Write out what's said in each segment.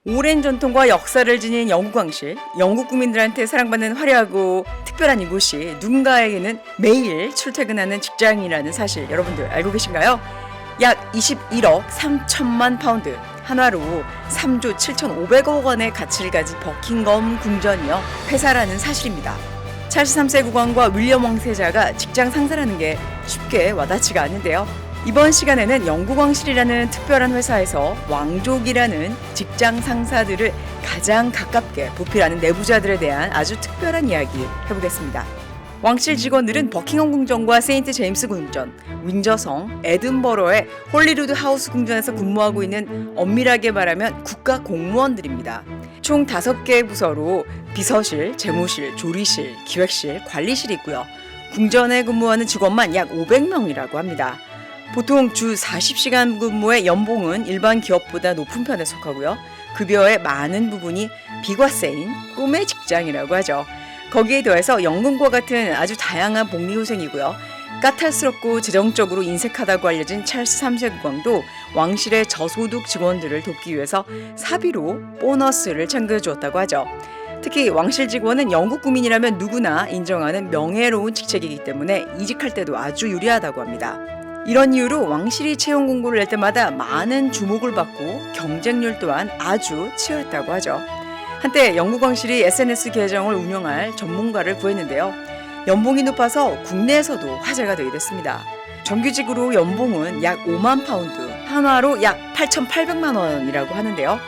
오랜 전통과 역사를 지닌 영국 왕실, 영국 국민들한테 사랑받는 화려하고 특별한 이곳이 누군가에게는 매일 출퇴근하는 직장이라는 사실 여러분들 알고 계신가요? 약 21억 3천만 파운드, 한화로 3조 7,500억 원의 가치를 가진 버킹엄 궁전이요 회사라는 사실입니다. 찰스 3세 국왕과 윌리엄 왕세자가 직장 상사라는 게 쉽게 와닿지가 않는데요. 이번 시간에는 영국 왕실이라는 특별한 회사에서 왕족이라는 직장 상사들을 가장 가깝게 보필하는 내부자들에 대한 아주 특별한 이야기 해보겠습니다. 왕실 직원들은 버킹엄 궁전과 세인트 제임스 궁전, 윈저성, 에든버러의 홀리루드 하우스 궁전에서 근무하고 있는 엄밀하게 말하면 국가 공무원들입니다. 총 5개의 부서로 비서실, 재무실, 조리실, 기획실, 관리실이 있고요. 궁전에 근무하는 직원만 약 500명이라고 합니다. 보통 주 40시간 근무의 연봉은 일반 기업보다 높은 편에 속하고요. 급여의 많은 부분이 비과세인 꿈의 직장이라고 하죠. 거기에 더해서 연금과 같은 아주 다양한 복리후생이고요. 까탈스럽고 재정적으로 인색하다고 알려진 찰스 3세 국왕도 왕실의 저소득 직원들을 돕기 위해서 사비로 보너스를 챙겨주었다고 하죠. 특히 왕실 직원은 영국 국민이라면 누구나 인정하는 명예로운 직책이기 때문에 이직할 때도 아주 유리하다고 합니다. 이런 이유로 왕실이 채용 공고를 낼 때마다 많은 주목을 받고 경쟁률 또한 아주 치열했다고 하죠. 한때 영국 왕실이 SNS 계정을 운영할 전문가를 구했는데요. 연봉이 높아서 국내에서도 화제가 되게 됐습니다. 정규직으로 연봉은 약 5만 파운드, 한화로 약 8,800만 원이라고 하는데요.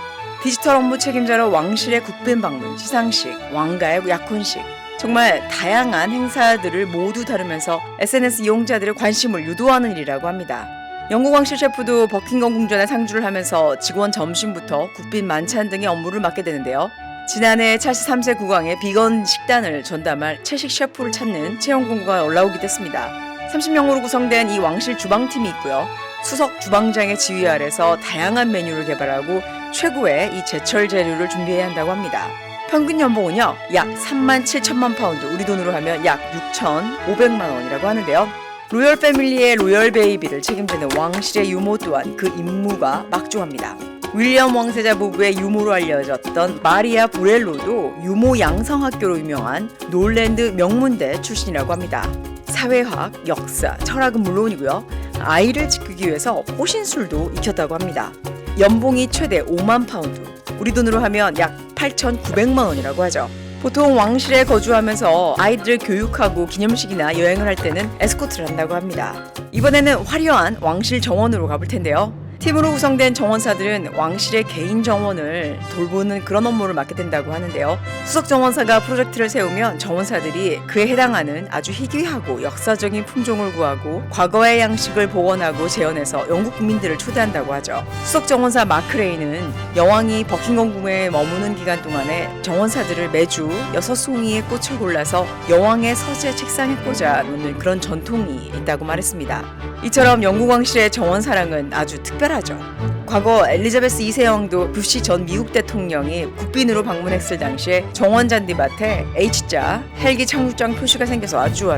디지털 업무 책임자로 왕실의 국빈 방문, 시상식, 왕가의 약혼식, 정말 다양한 행사들을 모두 다루면서 SNS 이용자들의 관심을 유도하는 일이라고 합니다. 영국 왕실 셰프도 버킹엄 궁전에 상주를 하면서 직원 점심부터 국빈 만찬 등의 업무를 맡게 되는데요. 지난해 찰스 3세 국왕의 비건 식단을 전담할 채식 셰프를 찾는 채용 공고가 올라오기도 했습니다. 30명으로 구성된 이 왕실 주방팀이 있고요. 수석 주방장의 지휘 아래서 다양한 메뉴를 개발하고 최고의 이 제철 재료를 준비해야 한다고 합니다. 평균 연봉은요 약 3만 7천만 파운드, 우리 돈으로 하면 약 6,500만 원이라고 하는데요. 로열 패밀리의 로열 베이비를 책임지는 왕실의 유모 또한 그 임무가 막중합니다. 윌리엄 왕세자 부부의 유모로 알려졌던 마리아 보렐로도 유모 양성학교로 유명한 놀랜드 명문대 출신이라고 합니다. 사회학, 역사, 철학은 물론이고요. 아이를 지키기 위해서 호신술도 익혔다고 합니다. 연봉이 최대 5만 파운드, 우리 돈으로 하면 약 8,900만 원이라고 하죠. 보통 왕실에 거주하면서 아이들을 교육하고 기념식이나 여행을 할 때는 에스코트를 한다고 합니다. 이번에는 화려한 왕실 정원으로 가볼 텐데요. 팀으로 구성된 정원사들은 왕실의 개인 정원을 돌보는 그런 업무를 맡게 된다고 하는데요. 수석 정원사가 프로젝트를 세우면 정원사들이 그에 해당하는 아주 희귀하고 역사적인 품종을 구하고 과거의 양식을 복원하고 재현해서 영국 국민들을 초대한다고 하죠. 수석 정원사 마크 레이는 여왕이 버킹엄 궁에 머무는 기간 동안에 정원사들을 매주 6송이의 꽃을 골라서 여왕의 서재 책상에 꽂아 놓는 그런 전통이 있다고 말했습니다. 이처럼 영국 왕실의 정원사랑은 아주 특별하죠. 과거 엘리자베스 2세 여왕도 부시 전 미국 대통령이 국빈으로 방문했을 당시에 정원 잔디밭에 H자 헬기 착륙장 표시가 생겨서 아주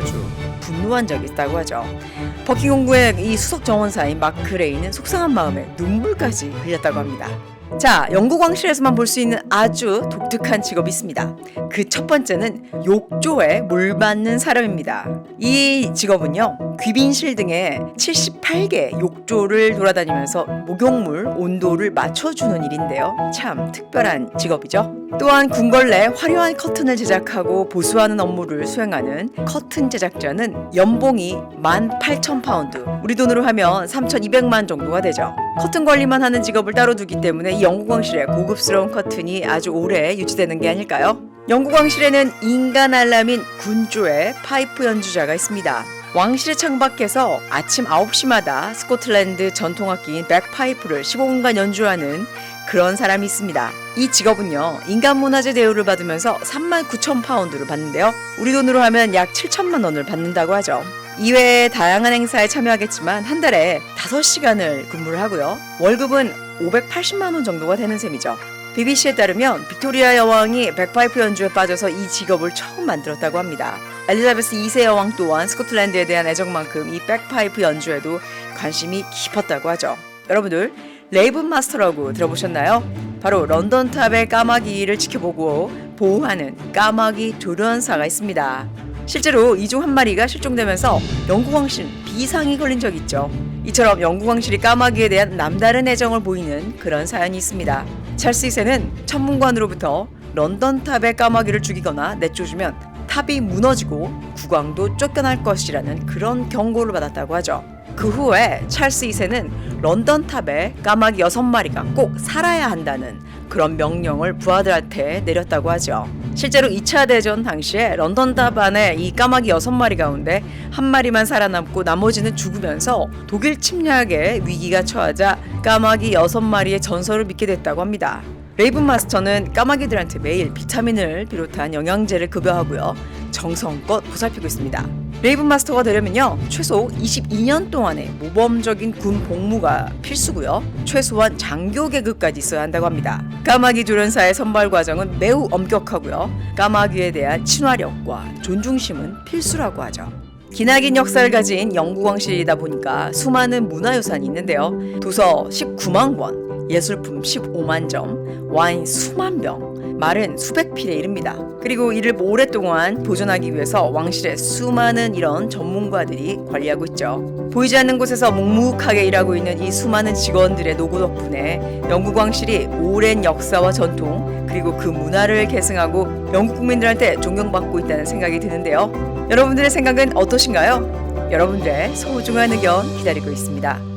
분노한 적이 있다고 하죠. 버킹엄궁의 이 수석 정원사인 마크 레이는 속상한 마음에 눈물까지 흘렸다고 합니다. 자, 영국 왕실에서만 볼 수 있는 아주 독특한 직업이 있습니다. 그 첫 번째는 욕조에 물 받는 사람입니다. 이 직업은요, 귀빈실 등의 78개 욕조를 돌아다니면서 목욕물 온도를 맞춰주는 일인데요. 참 특별한 직업이죠. 또한 궁궐 내 화려한 커튼을 제작하고 보수하는 업무를 수행하는 커튼 제작자는 연봉이 18,000파운드, 우리 돈으로 하면 3,200만 정도가 되죠. 커튼 관리만 하는 직업을 따로 두기 때문에 이 영국 왕실의 고급스러운 커튼이 아주 오래 유지되는 게 아닐까요? 영국 왕실에는 인간 알람인 군조의 파이프 연주자가 있습니다. 왕실의 창밖에서 아침 9시마다 스코틀랜드 전통악기인 백파이프를 15분간 연주하는 그런 사람이 있습니다. 이 직업은요, 인간문화재 대우를 받으면서 39,000파운드를 받는데요. 우리 돈으로 하면 약 7천만 원을 받는다고 하죠. 이외에 다양한 행사에 참여하겠지만 한 달에 5시간을 근무를 하고요. 월급은 580만 원 정도가 되는 셈이죠. BBC에 따르면 빅토리아 여왕이 백파이프 연주에 빠져서 이 직업을 처음 만들었다고 합니다. 엘리자베스 2세 여왕 또한 스코틀랜드에 대한 애정만큼 이 백파이프 연주에도 관심이 깊었다고 하죠. 여러분들 레이븐 마스터라고 들어보셨나요? 바로 런던탑의 까마귀를 지켜보고 보호하는 까마귀 조련사가 있습니다. 실제로 이 중 한 마리가 실종되면서 영국 왕실은 비상이 걸린 적이 있죠. 이처럼 영국 왕실이 까마귀에 대한 남다른 애정을 보이는 그런 사연이 있습니다. 찰스 2세는 천문관으로부터 런던탑의 까마귀를 죽이거나 내쫓으면 탑이 무너지고 국왕도 쫓겨날 것이라는 그런 경고를 받았다고 하죠. 그 후에 찰스 2세는 런던탑에 까마귀 6마리가 꼭 살아야 한다는 그런 명령을 부하들한테 내렸다고 하죠. 실제로 2차 대전 당시에 런던탑 안에 이 까마귀 6마리 가운데 한 마리만 살아남고 나머지는 죽으면서 독일 침략의 위기가 처하자 까마귀 6마리의 전설을 믿게 됐다고 합니다. 레이븐 마스터는 까마귀들한테 매일 비타민을 비롯한 영양제를 급여하고요. 정성껏 보살피고 있습니다. 레이븐 마스터가 되려면요. 최소 22년 동안의 모범적인 군 복무가 필수고요. 최소한 장교 계급까지 있어야 한다고 합니다. 까마귀 조련사의 선발 과정은 매우 엄격하고요. 까마귀에 대한 친화력과 존중심은 필수라고 하죠. 기나긴 역사를 가진 영국 왕실이다 보니까 수많은 문화유산이 있는데요. 도서 19만 권, 예술품 15만 점, 와인 수만 병, 말은 수백 필에 이릅니다. 그리고 이를 오랫동안 보존하기 위해서 왕실에 수많은 이런 전문가들이 관리하고 있죠. 보이지 않는 곳에서 묵묵하게 일하고 있는 이 수많은 직원들의 노고 덕분에 영국 왕실이 오랜 역사와 전통 그리고 그 문화를 계승하고 영국 국민들한테 존경받고 있다는 생각이 드는데요. 여러분들의 생각은 어떠신가요? 여러분들의 소중한 의견 기다리고 있습니다.